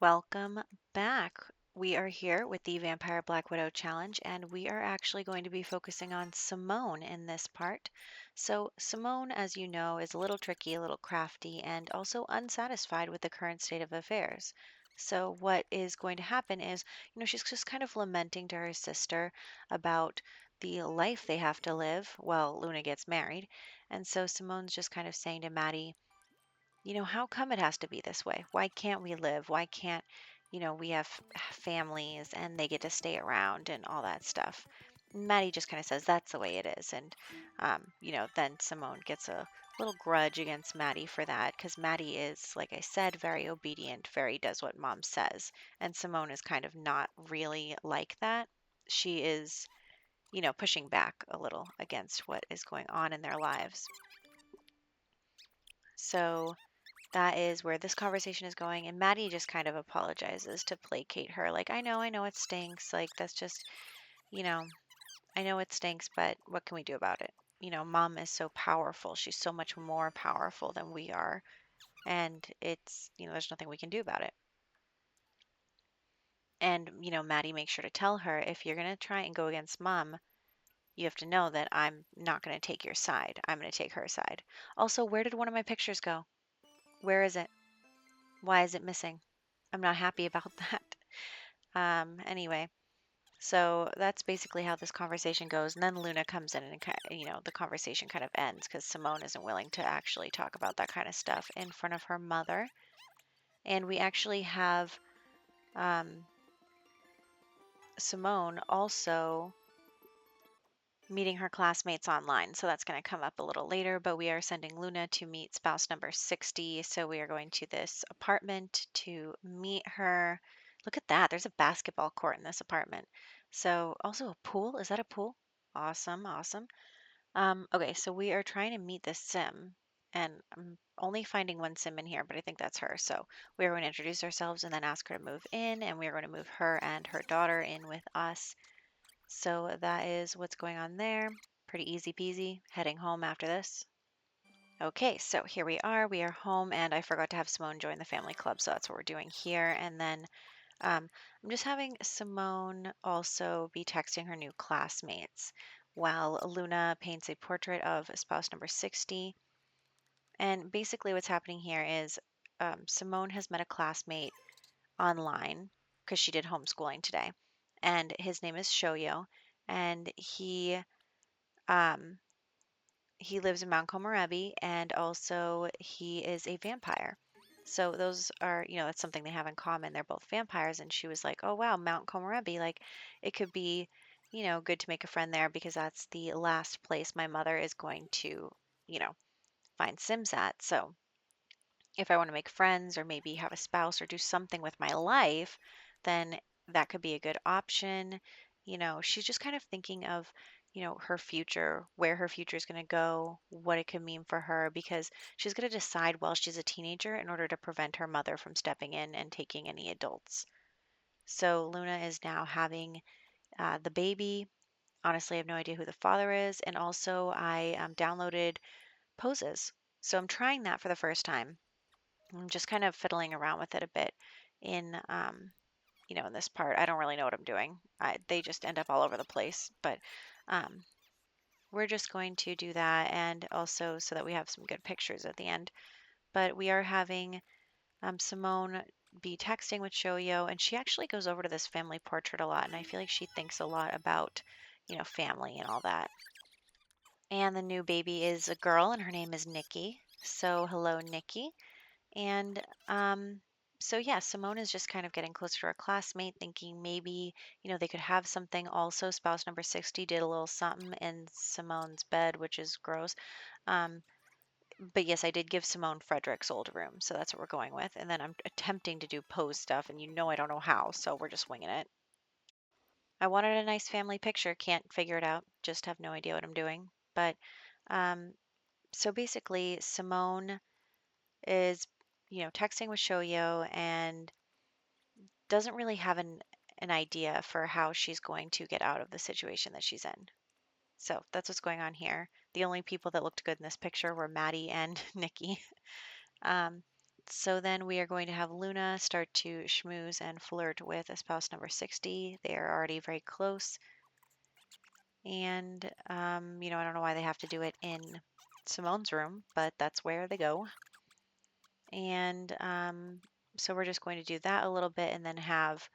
Welcome back. We are here with the Vampire Black Widow Challenge, and we are actually going to be focusing on Simone in this part. So, Simone, as you know, is a little tricky, a little crafty, and also unsatisfied with the current state of affairs. So, what is going to happen is, she's just kind of lamenting to her sister about the life they have to live while Luna gets married. And so, Simone's just kind of saying to Maddie, how come it has to be this way? Why can't we live? Why can't, we have families and they get to stay around and all that stuff? Maddie just kind of says that's the way it is. And, then Simone gets a little grudge against Maddie for that because Maddie is, like I said, very obedient, very does what mom says. And Simone is kind of not really like that. She is, pushing back a little against what is going on in their lives. So, that is where this conversation is going. And Maddie just kind of apologizes to placate her. Like, I know it stinks. Like, that's just, you know, I know it stinks, but what can we do about it? Mom is so powerful. She's so much more powerful than we are. And it's, there's nothing we can do about it. And, Maddie makes sure to tell her if you're going to try and go against mom, you have to know that I'm not going to take your side. I'm going to take her side. Also, where did one of my pictures go? Where is it? Why is it missing? I'm not happy about that. Anyway, so that's basically how this conversation goes. And then Luna comes in and, the conversation kind of ends because Simone isn't willing to actually talk about that kind of stuff in front of her mother. And we actually have um, Simone also meeting her classmates online. So that's going to come up a little later, but we are sending Luna to meet spouse number 60. So we are going to this apartment to meet her. Look at that. There's a basketball court in this apartment. So also a pool. Is that a pool? Awesome, awesome. Okay, so we are trying to meet this sim, and I'm only finding one sim in here, but I think that's her. So we are going to introduce ourselves and then ask her to move in, and we are going to move her and her daughter in with us. So that is what's going on there. Pretty easy peasy. Heading home after this. Okay, so here we are. We are home, and I forgot to have Simone join the family club, so that's what we're doing here. And then I'm just having Simone also be texting her new classmates while Luna paints a portrait of spouse number 60. And basically, what's happening here is Simone has met a classmate online because she did homeschooling today, and his name is Shoyo, and um, he lives in Mount Komorebi, and also he is a vampire. So those are, that's something they have in common. They're both vampires, and she was like, "Oh wow, Mount Komorebi, like it could be, good to make a friend there because that's the last place my mother is going to, you know, find Sims at. So if I want to make friends or maybe have a spouse or do something with my life, then that could be a good option. She's just kind of thinking of, her future, where her future is going to go, what it could mean for her, because she's going to decide while she's a teenager in order to prevent her mother from stepping in and taking any adults. So Luna is now having the baby. Honestly, I have no idea who the father is. And also, I downloaded poses. So I'm trying that for the first time. I'm just kind of fiddling around with it a bit in in this part. I don't really know what I'm doing. They just end up all over the place, but um, we're just going to do that and also so that we have some good pictures at the end. But we are having Simone be texting with Shoyo, and she actually goes over to this family portrait a lot, and I feel like she thinks a lot about, family and all that. And the new baby is a girl, and her name is Nikki. So hello, Nikki. And so, yeah, Simone is just kind of getting closer to her classmate, thinking maybe, they could have something. Also, spouse number 60 did a little something in Simone's bed, which is gross. Um, but yes, I did give Simone Frederick's old room, so that's what we're going with. And then I'm attempting to do pose stuff, and I don't know how, so we're just winging it. I wanted a nice family picture, can't figure it out, just have no idea what I'm doing. But um, so basically, Simone is, texting with Shoyo and doesn't really have an idea for how she's going to get out of the situation that she's in. So that's what's going on here. The only people that looked good in this picture were Maddie and Nikki. Um, So then we are going to have Luna start to schmooze and flirt with espouse number 60. They are already very close. And, I don't know why they have to do it in Simone's room, but that's where they go. And so we're just going to do that a little bit and then have,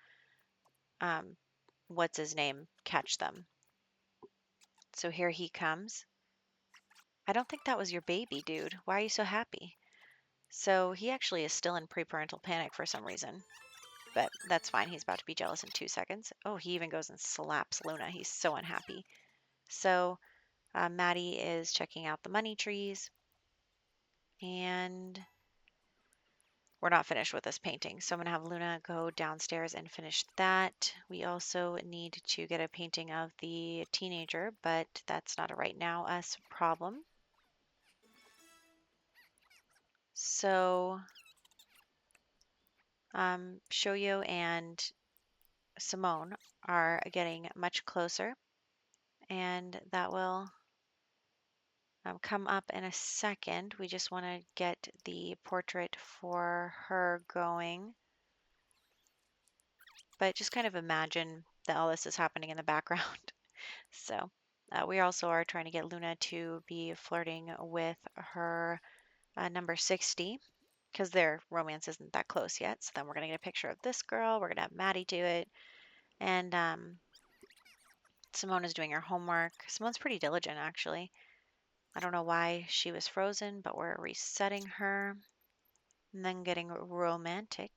what's his name, catch them. So here he comes. I don't think that was your baby, dude. Why are you so happy? So he actually is still in preparental panic for some reason. But that's fine. He's about to be jealous in 2 seconds. Oh, he even goes and slaps Luna. He's so unhappy. So Maddie is checking out the money trees. And we're not finished with this painting. So I'm going to have Luna go downstairs and finish that. We also need to get a painting of the teenager, but that's not a right now us problem. So Shoyo and Simone are getting much closer, and that will come up in a second. We just want to get the portrait for her going. But just kind of imagine that all this is happening in the background. So we also are trying to get Luna to be flirting with her number 60 because their romance isn't that close yet. So then we're going to get a picture of this girl. We're going to have Maddie do it. And Simone is doing her homework. Simone's pretty diligent, actually. I don't know why she was frozen, but we're resetting her and then getting romantic.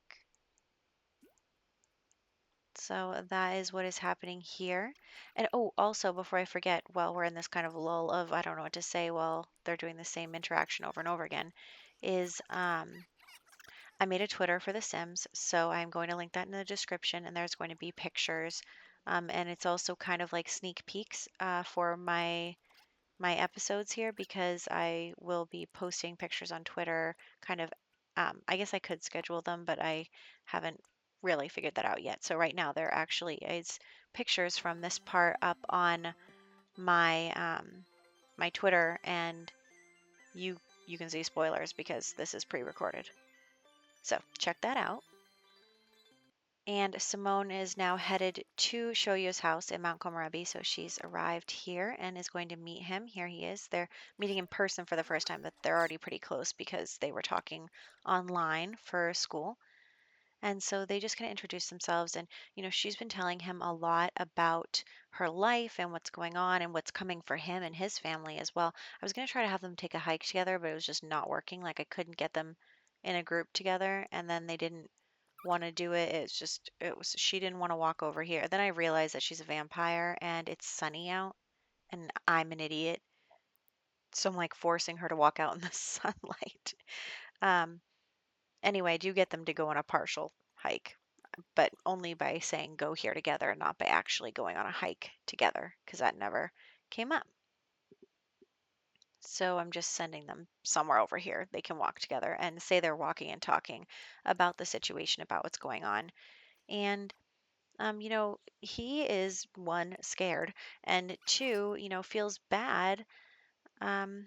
So that is what is happening here. And oh, also before I forget, while we're in this kind of lull of I don't know what to say while they're doing the same interaction over and over again, is I made a Twitter for The Sims, so I'm going to link that in the description, and there's going to be pictures, and it's also kind of like sneak peeks for my episodes here because I will be posting pictures on Twitter. Kind of, I guess I could schedule them, but I haven't really figured that out yet. So right now there actually is pictures from this part up on my my Twitter, and you can see spoilers because this is pre-recorded. So check that out. And Simone is now headed to Shoyo's house in Mount Komorebi. So she's arrived here and is going to meet him. Here he is. They're meeting in person for the first time, but they're already pretty close because they were talking online for school. And so they just kind of introduce themselves. And, she's been telling him a lot about her life and what's going on and what's coming for him and his family as well. I was going to try to have them take a hike together, but it was just not working. Like I couldn't get them in a group together. And then they didn't want to do it. She didn't want to walk over here. Then I realized that she's a vampire and it's sunny out and I'm an idiot. So I'm like forcing her to walk out in the sunlight. Um, anyway, I do get them to go on a partial hike, but only by saying go here together and not by actually going on a hike together because that never came up. So I'm just sending them somewhere over here. They can walk together and say they're walking and talking about the situation, about what's going on. And he is one, scared, and two, feels bad, um,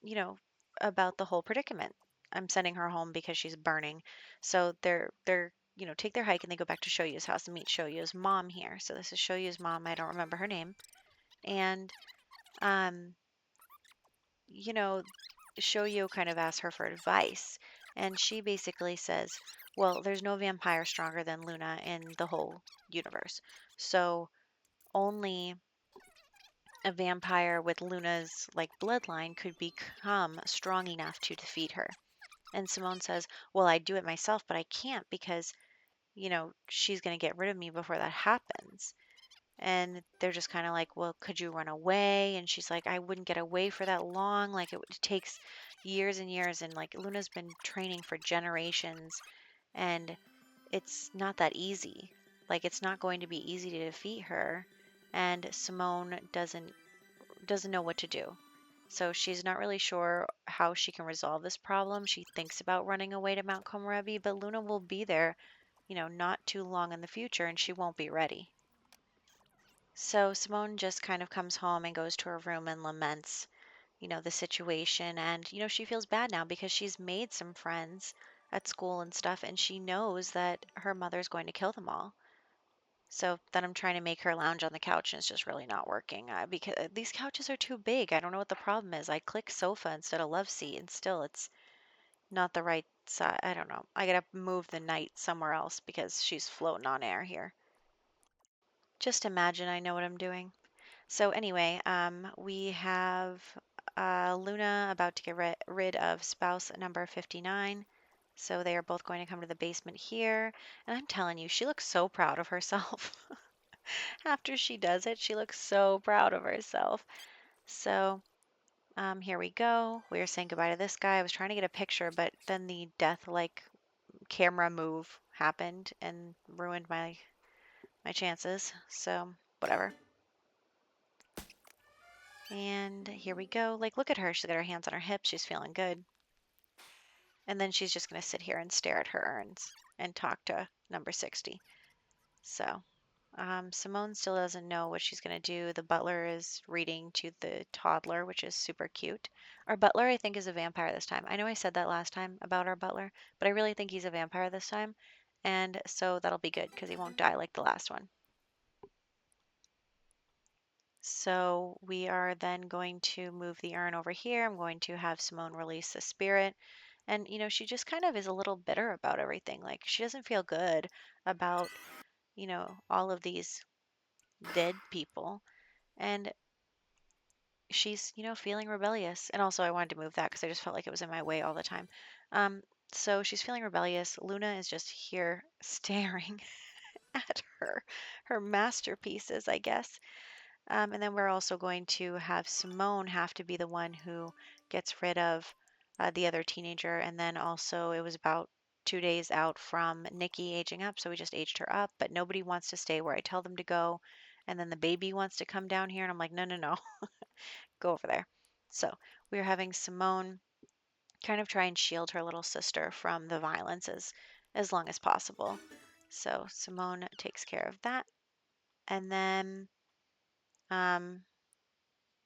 you know, about the whole predicament. I'm sending her home because she's burning. So they're take their hike and they go back to Shoyu's house and meet Shoyu's mom here. So this is Shoyu's mom. I don't remember her name. And um, you know, Shoyu kind of asks her for advice, and she basically says, "Well, there's no vampire stronger than Luna in the whole universe. So only a vampire with Luna's like bloodline could become strong enough to defeat her." And Simone says, "Well, I'd do it myself, but I can't because, she's going to get rid of me before that happens." And they're just kind of like, "Well, could you run away?" And she's like, "I wouldn't get away for that long. Like it takes years and years, and like Luna's been training for generations, and it's not that easy. Like it's not going to be easy to defeat her." And Simone doesn't know what to do. So she's not really sure how she can resolve this problem. She thinks about running away to Mount Komorebi, but Luna will be there, not too long in the future, and she won't be ready. So Simone just kind of comes home and goes to her room and laments, the situation. And, she feels bad now because she's made some friends at school and stuff, and she knows that her mother's going to kill them all. So then I'm trying to make her lounge on the couch, and it's just really not working because these couches are too big. I don't know what the problem is. I click sofa instead of love seat, and still it's not the right size. I don't know. I gotta move the night somewhere else because she's floating on air here. Just imagine I know what I'm doing. So anyway, we have Luna about to get rid of spouse number 59. So they are both going to come to the basement here. And I'm telling you, she looks so proud of herself. After she does it, she looks so proud of herself. So here we go. We are saying goodbye to this guy. I was trying to get a picture, but then the death-like camera move happened and ruined my chances. So whatever. And here we go. Like, look at her. She's got her hands on her hips. She's feeling good. And then she's just going to sit here and stare at her urns and talk to number 60. So, Simone still doesn't know what she's going to do. The butler is reading to the toddler, which is super cute. Our butler, I think, is a vampire this time. I know I said that last time about our butler, but I really think he's a vampire this time. And so that'll be good because he won't die like the last one. So we are then going to move the urn over here. I'm going to have Simone release the spirit. And, she just kind of is a little bitter about everything. Like, she doesn't feel good about, all of these dead people. And she's, feeling rebellious. And also, I wanted to move that because I just felt like it was in my way all the time. Um, so she's feeling rebellious. Luna is just here staring at her masterpieces, I guess. And then we're also going to have Simone have to be the one who gets rid of the other teenager. And then also, it was about 2 days out from Nikki aging up. So we just aged her up, but nobody wants to stay where I tell them to go. And then the baby wants to come down here. And I'm like, no, no, no, go over there. So we're having Simone kind of try and shield her little sister from the violence as long as possible. So Simone takes care of that. And then um,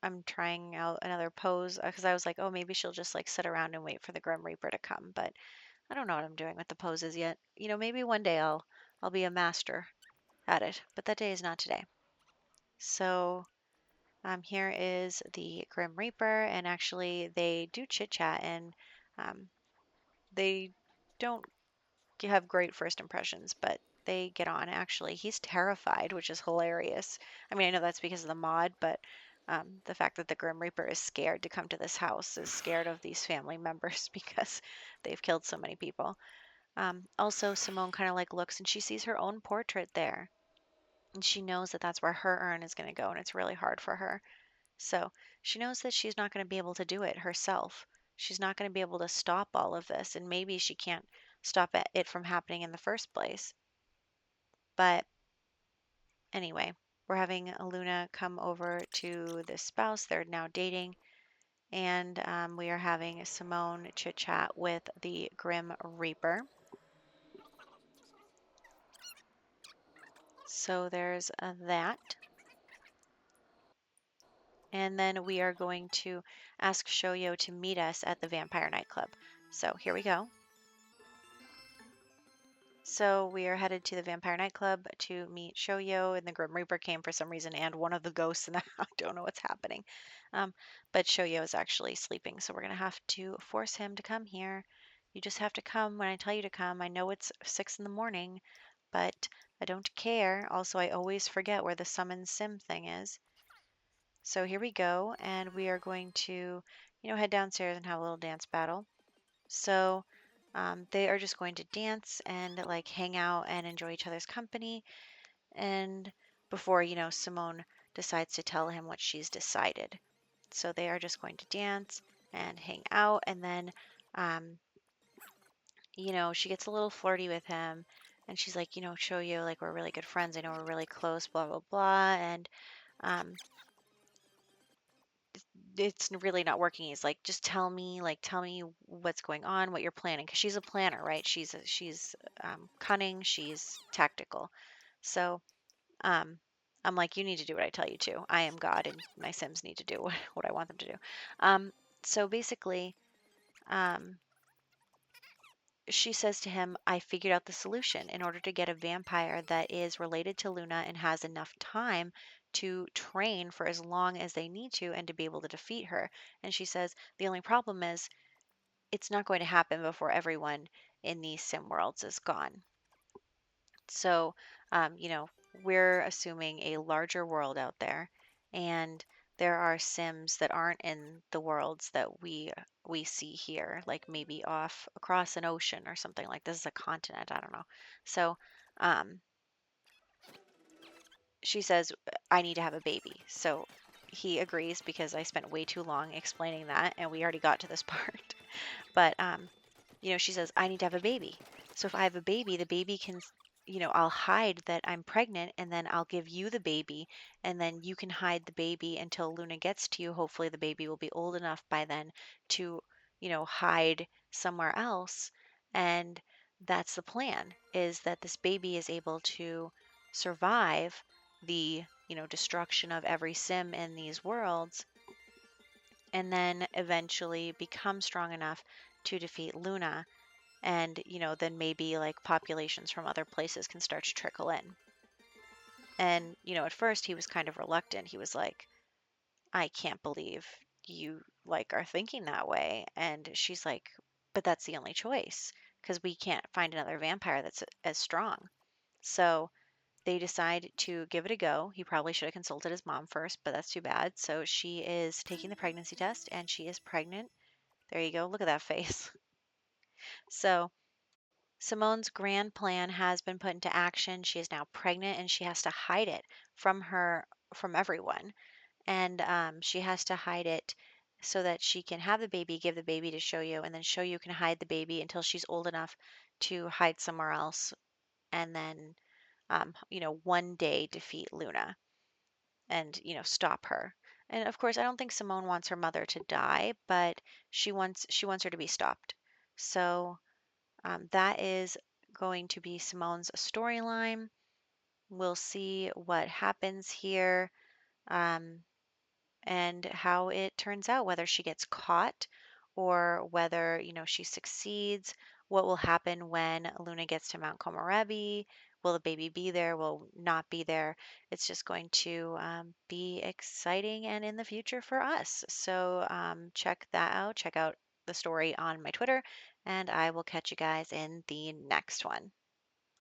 I'm trying out another pose because I was like, oh, maybe she'll just like sit around and wait for the Grim Reaper to come. But I don't know what I'm doing with the poses yet. Maybe one day I'll be a master at it, but that day is not today. So here is the Grim Reaper, and actually they do chit chat, and um, they don't have great first impressions, but they get on. Actually, he's terrified, which is hilarious. I mean, I know that's because of the mod, but the fact that the Grim Reaper is scared to come to this house, is scared of these family members because they've killed so many people. Also, Simone kind of like looks and she sees her own portrait there, and she knows that that's where her urn is going to go, and it's really hard for her. So she knows that she's not going to be able to do it herself. She's not going to be able to stop all of this, and maybe she can't stop it from happening in the first place. But anyway, we're having Luna come over to the spouse. They're now dating, and we are having Simone chit chat with the Grim Reaper. So there's that. And then we are going to ask Shoyo to meet us at the Vampire Nightclub. So here we go. So we are headed to the Vampire Nightclub to meet Shoyo, and the Grim Reaper came for some reason, and one of the ghosts, and I don't know what's happening. But Shoyo is actually sleeping, so we're going to have to force him to come here. You just have to come when I tell you to come. I know it's 6 in the morning, but I don't care. Also, I always forget where the summon sim thing is. So here we go, and we are going to, head downstairs and have a little dance battle. So they are just going to dance and like hang out and enjoy each other's company. And before, Simone decides to tell him what she's decided. So they are just going to dance and hang out. And then, um, she gets a little flirty with him. And she's like, show you like we're really good friends. I know we're really close, blah, blah, blah. And um, it's really not working. He's like, just tell me what's going on, what you're planning, because she's a planner, right? She's cunning, she's tactical. So, um, I'm like, you need to do what I tell you to. I am God, and my Sims need to do what I want them to do. Um, so basically, um, she says to him, I figured out the solution. In order to get a vampire that is related to Luna and has enough time to train for as long as they need to and to be able to defeat her. And she says, the only problem is it's not going to happen before everyone in these sim worlds is gone. So, we're assuming a larger world out there, and there are Sims that aren't in the worlds that we see here, like maybe off across an ocean or something like this is a continent. I don't know. So, um, she says, I need to have a baby. So he agrees because I spent way too long explaining that, and we already got to this part. But she says, I need to have a baby. So if I have a baby, the baby can, I'll hide that I'm pregnant and then I'll give you the baby and then you can hide the baby until Luna gets to you. Hopefully the baby will be old enough by then to, hide somewhere else. And that's the plan, is that this baby is able to survive the, destruction of every sim in these worlds and then eventually become strong enough to defeat Luna and then maybe like populations from other places can start to trickle in. And at first he was kind of reluctant. He was like, I can't believe you like are thinking that way. And she's like, but that's the only choice because we can't find another vampire that's as strong. So they decide to give it a go. He probably should have consulted his mom first, but that's too bad. So she is taking the pregnancy test and she is pregnant. There you go. Look at that face. So Simone's grand plan has been put into action. She is now pregnant and she has to hide it from everyone. And she has to hide it so that she can have the baby, give the baby to show you, and then show you can hide the baby until she's old enough to hide somewhere else, and then one day defeat Luna and stop her. And of course, I don't think Simone wants her mother to die, but she wants her to be stopped. So that is going to be Simone's storyline. We'll see what happens here um, and how it turns out, whether she gets caught or whether, she succeeds. What will happen when Luna gets to Mount Komorebi? Will the baby be there? Will not be there? It's just going to be exciting and in the future for us. So check that out. Check out the story on my Twitter, and I will catch you guys in the next one.